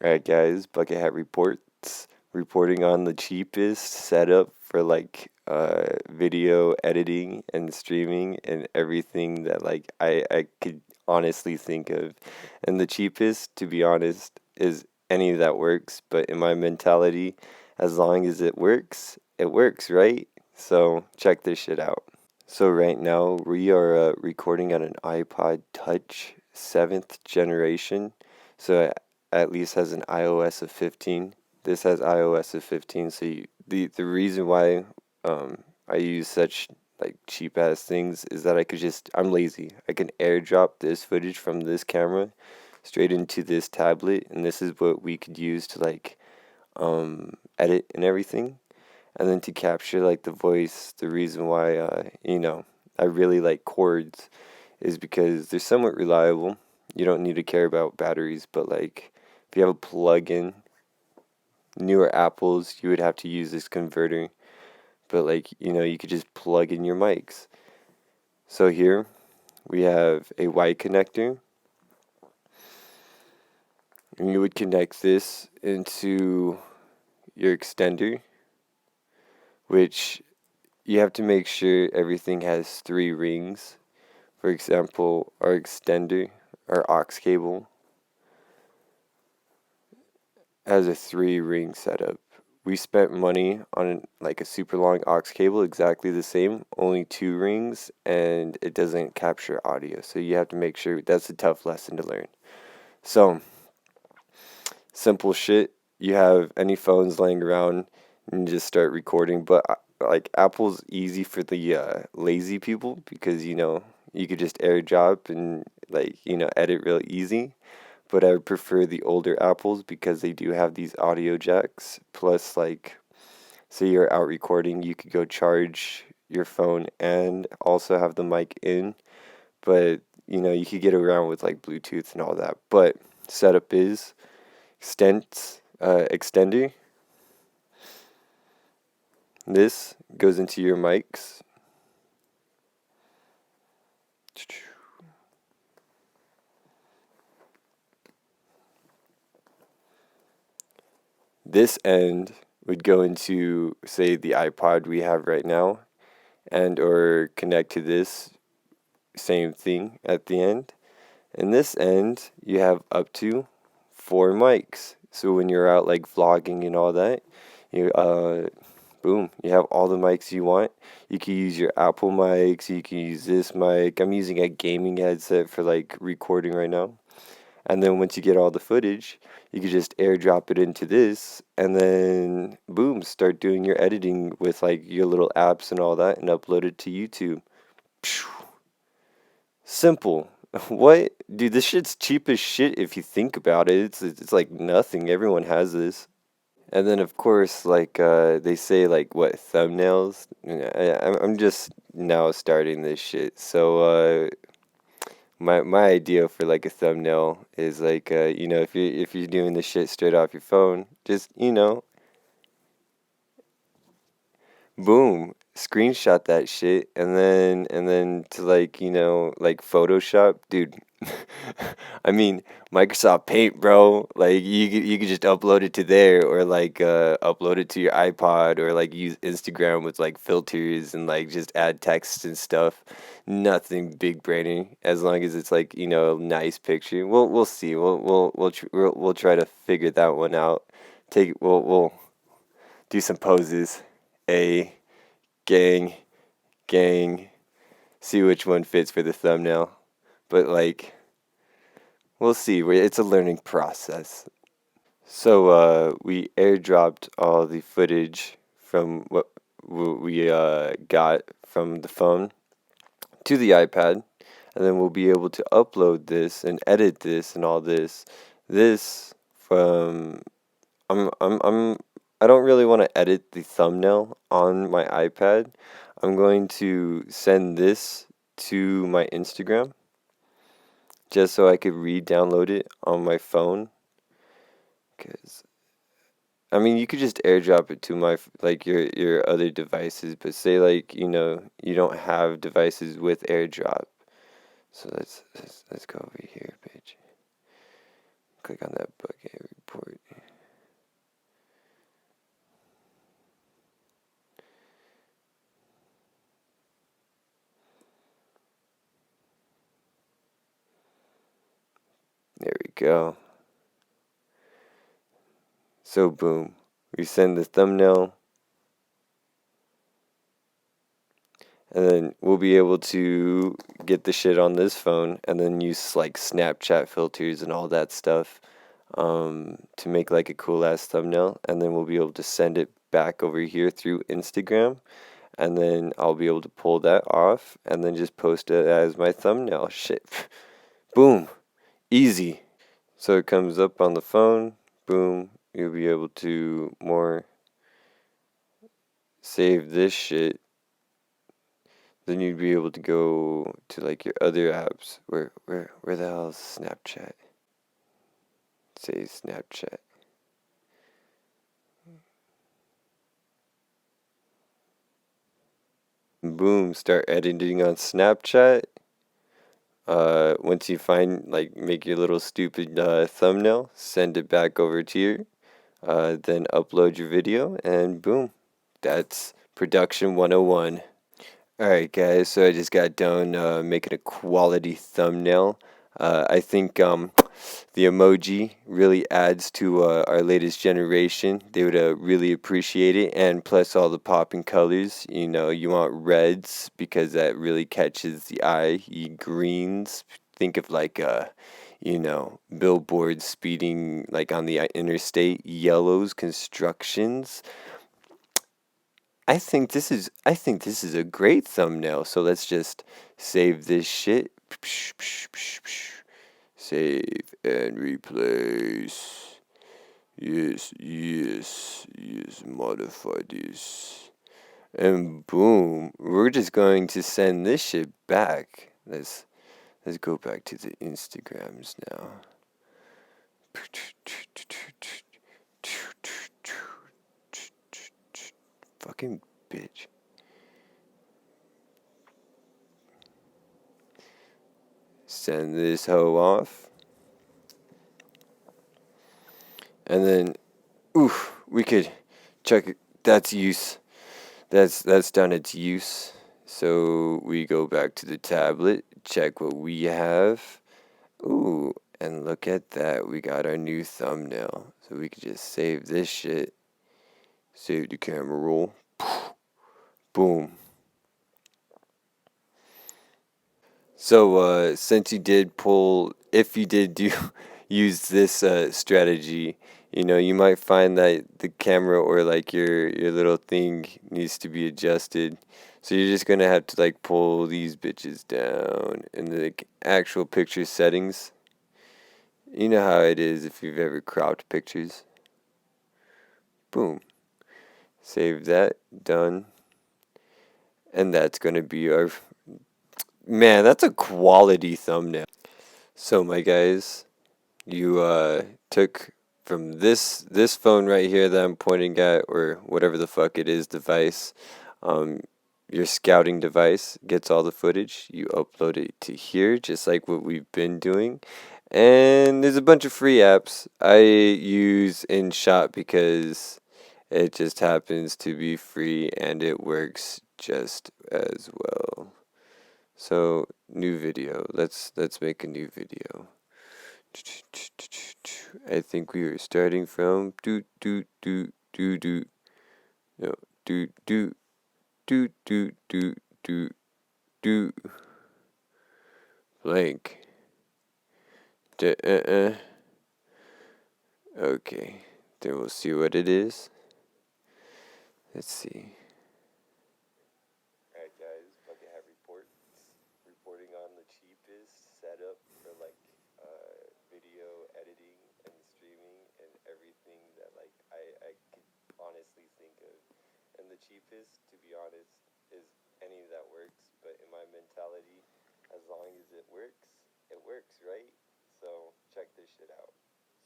Alright guys, Bucket Hat Reports, reporting on the cheapest setup for video editing and streaming and everything that I could honestly think of. And the cheapest, to be honest, is any that works, but in my mentality, as long as it works, right? So check this shit out. So right now we are recording on an iPod Touch 7th generation. So it at least has an iOS of 15. This has iOS of 15. So the reason why I use such cheap ass things is that I'm lazy. I can airdrop this footage from this camera straight into this tablet, and this is what we could use to edit and everything. And then to capture the voice, the reason why I really like chords is because they're somewhat reliable. You don't need to care about batteries, but if you have a plug-in, newer Apples, you would have to use this converter. But you could just plug in your mics. So here we have a Y connector, and you would connect this into your extender, which you have to make sure everything has 3 rings. For example, our extender, our aux cable, has a 3-ring setup. We spent money on a super long aux cable, exactly the same, only 2 rings, and it doesn't capture audio. So you have to make sure. That's a tough lesson to learn. So, simple shit. You have any phones laying around and you just start recording. But Apple's easy for the lazy people because you could just airdrop and edit real easy. But I would prefer the older Apples because they do have these audio jacks. Plus, say you're out recording, you could go charge your phone and also have the mic in. But you could get around with Bluetooth and all that. But setup is extender. This goes into your mics. This end would go into, say, the iPod we have right now, and or connect to this same thing at the end. And this end, you have up to 4 mics. So when you're out vlogging and all that, you boom, you have all the mics you want. You can use your Apple mics, you can use this mic. I'm using a gaming headset for recording right now. And then once you get all the footage, you can just airdrop it into this, and then boom, start doing your editing with your little apps and all that, and upload it to YouTube. Phew. Simple. What? Dude, this shit's cheap as shit if you think about it. It's like nothing. Everyone has this. And then of course, they say what thumbnails. I'm just now starting this shit, so my idea for a thumbnail is if you're doing this shit straight off your phone, just boom, screenshot that shit, and then to Photoshop, dude. I mean, Microsoft Paint, bro. You could just upload it to there, or upload it to your iPod, or use Instagram with filters and just add text and stuff. Nothing big braining, as long as it's a nice picture. We'll see. We'll try to figure that one out. We'll do some poses. A gang, gang. See which one fits for the thumbnail. But we'll see. It's a learning process. So we airdropped all the footage from what we got from the phone to the iPad, and then we'll be able to upload this and edit this and all this. This from I don't really want to edit the thumbnail on my iPad. I'm going to send this to my Instagram just so I could re-download it on my phone. Cause I mean, you could just airdrop it to my your other devices, but say you don't have devices with AirDrop. So let's go over here, bitch. Click on that bucket report. go. So boom, we send the thumbnail, and then we'll be able to get the shit on this phone and then use like Snapchat filters and all that stuff to make like a cool ass thumbnail, and then we'll be able to send it back over here through Instagram, and then I'll be able to pull that off and then just post it as my thumbnail. Shit. Boom. Easy. So it comes up on the phone. Boom. You'll be able to more save this shit. Then you'd be able to go to like your other apps. Where the hell is Snapchat? Say Snapchat. Boom, start editing on Snapchat. Once you find, like, make your little stupid thumbnail, send it back over to you. Then upload your video, and boom, that's production 101. Alright, guys, so I just got done making a quality thumbnail. I think the emoji really adds to our latest generation. They would really appreciate it, and plus all the popping colors. You know, you want reds because that really catches the eye. You greens, think of like you know, billboards speeding like on the interstate. Yellows, constructions. I think this is a great thumbnail. So let's just save this shit. Save and replace. Yes, modify this. And boom, we're just going to send this shit back. Let's go back to the Instagrams now. Fucking bitch. Send this hoe off. And then, oof, we could check that's use. That's done its use. So we go back to the tablet, check what we have. Ooh, and look at that. We got our new thumbnail. So we could just save this shit. Save the camera roll. Boom. So since you did pull, if you did do use this strategy, you know, you might find that the camera or like your little thing needs to be adjusted. So you're just gonna have to like pull these bitches down in the actual picture settings. You know how it is if you've ever cropped pictures. Boom. Save that. Done. And that's gonna be our... Man, that's a quality thumbnail. So my guys, you took from this phone right here that I'm pointing at, or whatever the fuck it is, device, your scouting device gets all the footage. You upload it to here, just like what we've been doing. And there's a bunch of free apps. I use InShot because it just happens to be free and it works just as well. So new video. Let's make a new video. I think we are starting from no blank. Okay, then we'll see what it is. Let's see. Alright guys, Bucket Hat reporting on the cheapest setup for like video editing and streaming and everything that like I could honestly think of. And the cheapest, to be honest, is any that works, but in my mentality, as long as it works, right? So check this shit out.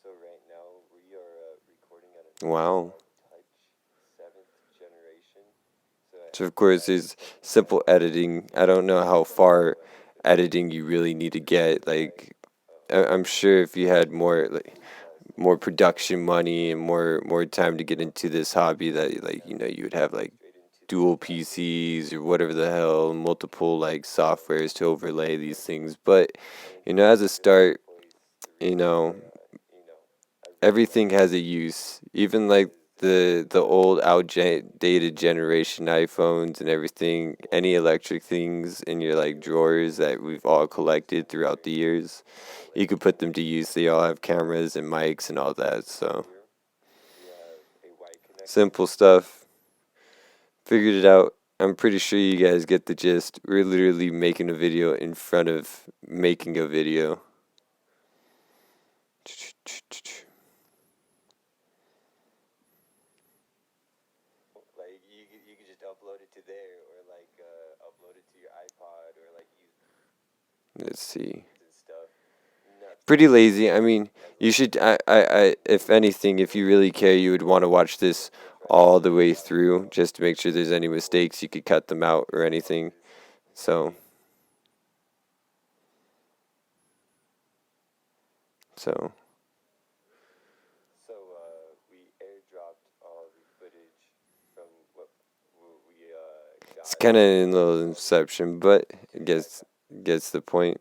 So right now we are recording on a wow Touch 7th generation. So of course there's simple editing. I don't know how far editing you really need to get. Like I'm sure if you had more like more production money and more time to get into this hobby, that like, you know, you would have like dual PCs or whatever the hell, multiple like softwares to overlay these things. But you know, as a start, you know, everything has a use. Even like the old outdated generation iPhones and everything, any electric things in your like drawers that we've all collected throughout the years, you could put them to use. They all have cameras and mics and all that. So simple stuff. Figured it out. I'm pretty sure you guys get the gist. We're literally making a video in front of making a video. Like you could just upload it to there, or like upload it to your iPod, or like use. Let's see. Pretty lazy. I mean, you should. If anything, if you really care, you would want to watch this all the way through, just to make sure there's any mistakes. You could cut them out or anything. So, so. It's kind of a little inception, but it gets the point.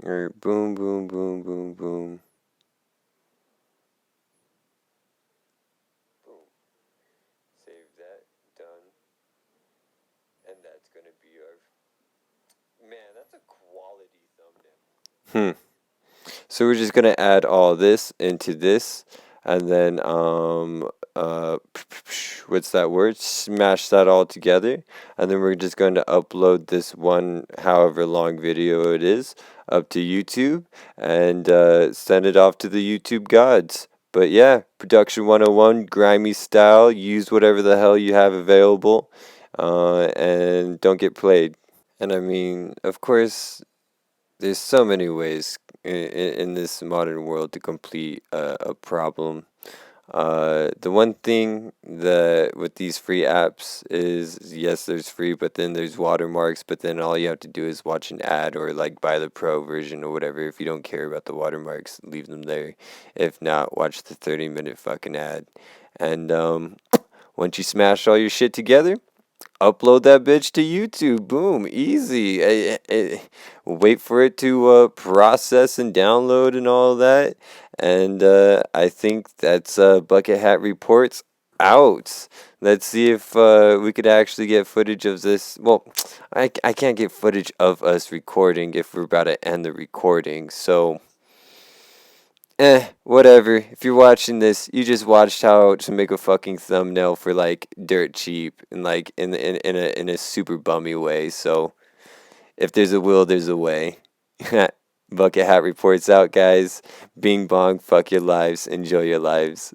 Alright, boom, boom, boom, boom, boom. Boom. Save that. Done. And that's gonna be our. Man, that's a quality thumbnail. So we're just gonna add all this into this, and then what's that word? Smash that all together, and then we're just going to upload this one, however long video it is, up to YouTube, and send it off to the YouTube gods. But yeah, production 101, grimy style. Use whatever the hell you have available, and don't get played. And I mean, of course, there's so many ways in this modern world to complete a problem. The one thing that with these free apps is, yes, there's free, but then there's watermarks, but then all you have to do is watch an ad or like buy the pro version or whatever. If you don't care about the watermarks, leave them there. If not, watch the 30-minute fucking ad. And once you smash all your shit together, upload that bitch to YouTube. Boom, easy. Wait for it to process and download and all that. And I think that's Bucket Hat Reports out. Let's see if we could actually get footage of this. Well, I can't get footage of us recording if we're about to end the recording. So, whatever. If you're watching this, you just watched how to make a fucking thumbnail for like dirt cheap and like in a super bummy way. So if there's a will, there's a way. Bucket Hat Reports out, guys. Bing bong, fuck your lives. Enjoy your lives.